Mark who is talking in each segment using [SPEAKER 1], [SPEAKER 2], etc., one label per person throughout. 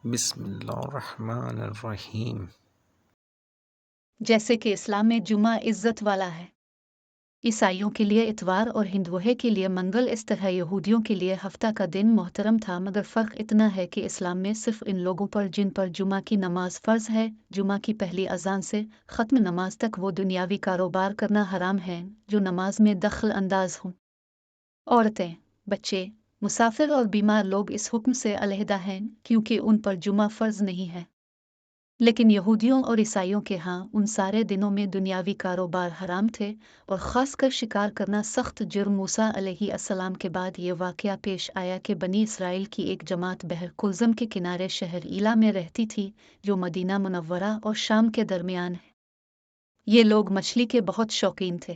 [SPEAKER 1] بسم اللہ الرحمن الرحیم۔
[SPEAKER 2] جیسے کہ اسلام میں جمعہ عزت والا ہے، عیسائیوں کے لیے اتوار اور ہندوؤں کے لیے منگل، اس طرح یہودیوں کے لیے ہفتہ کا دن محترم تھا، مگر فرق اتنا ہے کہ اسلام میں صرف ان لوگوں پر جن پر جمعہ کی نماز فرض ہے، جمعہ کی پہلی اذان سے ختم نماز تک وہ دنیاوی کاروبار کرنا حرام ہے جو نماز میں دخل انداز ہوں۔ عورتیں، بچے، مسافر اور بیمار لوگ اس حکم سے علیحدہ ہیں کیونکہ ان پر جمعہ فرض نہیں ہے۔ لیکن یہودیوں اور عیسائیوں کے ہاں ان سارے دنوں میں دنیاوی کاروبار حرام تھے، اور خاص کر شکار کرنا سخت جرم۔ موسیٰ علیہ السلام کے بعد یہ واقعہ پیش آیا کہ بنی اسرائیل کی ایک جماعت بحر کلزم کے کنارے شہر ایلا میں رہتی تھی جو مدینہ منورہ اور شام کے درمیان ہے۔ یہ لوگ مچھلی کے بہت شوقین تھے۔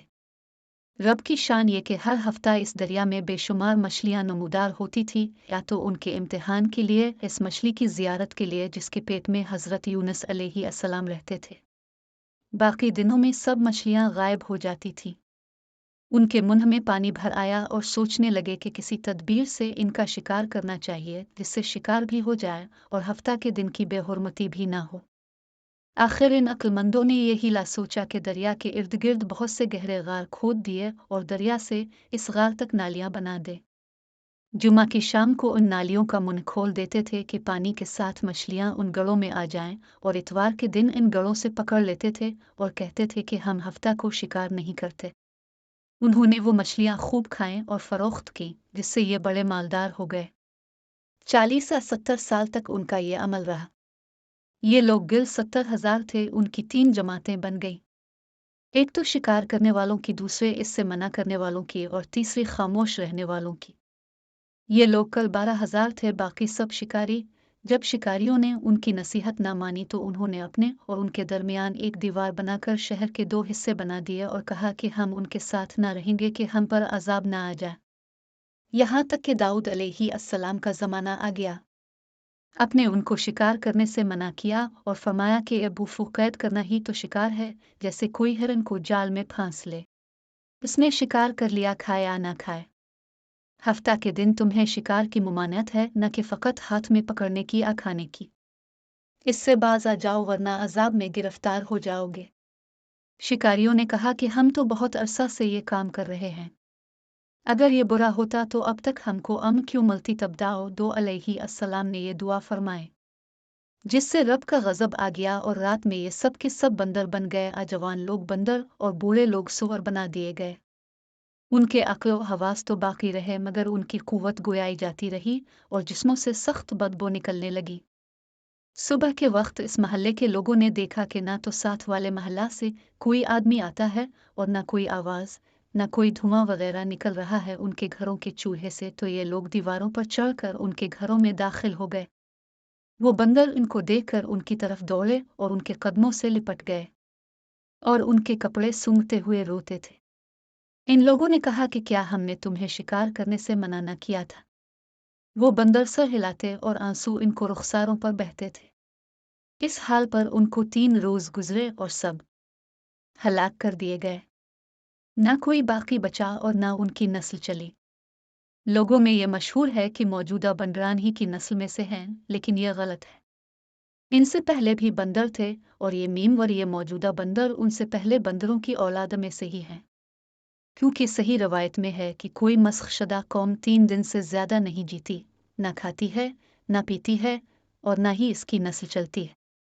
[SPEAKER 2] رب کی شان یہ کہ ہر ہفتہ اس دریا میں بے شمار مچھلیاں نمودار ہوتی تھی، یا تو ان کے امتحان کے لیے، اس مچھلی کی زیارت کے لیے جس کے پیٹ میں حضرت یونس علیہ السلام رہتے تھے۔ باقی دنوں میں سب مچھلیاں غائب ہو جاتی تھیں۔ ان کے منہ میں پانی بھر آیا اور سوچنے لگے کہ کسی تدبیر سے ان کا شکار کرنا چاہیے جس سے شکار بھی ہو جائے اور ہفتہ کے دن کی بے حرمتی بھی نہ ہو۔ آخر ان عقل مندوں نے یہ ہیلا سوچا کہ دریا کے ارد گرد بہت سے گہرے غار کھود دیے اور دریا سے اس غار تک نالیاں بنا دے۔ جمعہ کی شام کو ان نالیوں کا منہ کھول دیتے تھے کہ پانی کے ساتھ مچھلیاں ان گڑوں میں آ جائیں، اور اتوار کے دن ان گڑوں سے پکڑ لیتے تھے اور کہتے تھے کہ ہم ہفتہ کو شکار نہیں کرتے۔ انہوں نے وہ مچھلیاں خوب کھائیں اور فروخت کی، جس سے یہ بڑے مالدار ہو گئے۔ 40 سے 70 سال تک ان کا یہ عمل رہا۔ یہ لوگ گل 70,000 تھے۔ ان کی 3 جماعتیں بن گئیں، ایک تو شکار کرنے والوں کی، دوسرے اس سے منع کرنے والوں کی، اور تیسری خاموش رہنے والوں کی۔ یہ لوگ کل 12,000 تھے، باقی سب شکاری۔ جب شکاریوں نے ان کی نصیحت نہ مانی تو انہوں نے اپنے اور ان کے درمیان ایک دیوار بنا کر شہر کے 2 حصے بنا دیے اور کہا کہ ہم ان کے ساتھ نہ رہیں گے کہ ہم پر عذاب نہ آ جائے۔ یہاں تک کہ داؤد علیہ السلام کا زمانہ آ گیا۔ اپنے ان کو شکار کرنے سے منع کیا اور فرمایا کہ ابو قید کرنا ہی تو شکار ہے، جیسے کوئی ہرن کو جال میں پھانس لے۔ اس نے شکار کر لیا، کھائے یا نہ کھائے۔ ہفتہ کے دن تمہیں شکار کی ممانعت ہے، نہ کہ فقط ہاتھ میں پکڑنے کی یا کھانے کی۔ اس سے باز آ جاؤ ورنہ عذاب میں گرفتار ہو جاؤ گے۔ شکاریوں نے کہا کہ ہم تو بہت عرصہ سے یہ کام کر رہے ہیں، اگر یہ برا ہوتا تو اب تک ہم کو کیوں ملتی؟ تب داؤد علیہ السلام نے یہ دعا فرمائے، جس سے رب کا غضب آ گیا، اور رات میں یہ سب کے سب بندر بن گئے، جوان لوگ بندر اور بوڑھے لوگ سور بنا دیے گئے۔ ان کے عقل و حواس تو باقی رہے، مگر ان کی قوت گویائی جاتی رہی اور جسموں سے سخت بدبو نکلنے لگی۔ صبح کے وقت اس محلے کے لوگوں نے دیکھا کہ نہ تو ساتھ والے محلہ سے کوئی آدمی آتا ہے اور نہ کوئی آواز، نہ کوئی دھواں وغیرہ نکل رہا ہے ان کے گھروں کے چولہے سے، تو یہ لوگ دیواروں پر چڑھ کر ان کے گھروں میں داخل ہو گئے۔ وہ بندر ان کو دیکھ کر ان کی طرف دوڑے اور ان کے قدموں سے لپٹ گئے اور ان کے کپڑے سونگھتے ہوئے روتے تھے۔ ان لوگوں نے کہا کہ کیا ہم نے تمہیں شکار کرنے سے منع نہ کیا تھا؟ وہ بندر سر ہلاتے اور آنسو ان کو رخساروں پر بہتے تھے۔ اس حال پر ان کو 3 روز گزرے اور سب ہلاک کر دیے گئے، نہ کوئی باقی بچا اور نہ ان کی نسل چلی۔ لوگوں میں یہ مشہور ہے کہ موجودہ بندران ہی کی نسل میں سے ہیں، لیکن یہ غلط ہے۔ ان سے پہلے بھی بندر تھے، اور یہ میم ور یہ موجودہ بندر ان سے پہلے بندروں کی اولاد میں سے ہی ہیں، کیونکہ صحیح روایت میں ہے کہ کوئی مسخ شدہ قوم 3 دن سے زیادہ نہیں جیتی، نہ کھاتی ہے، نہ پیتی ہے، اور نہ ہی اس کی نسل چلتی ہے۔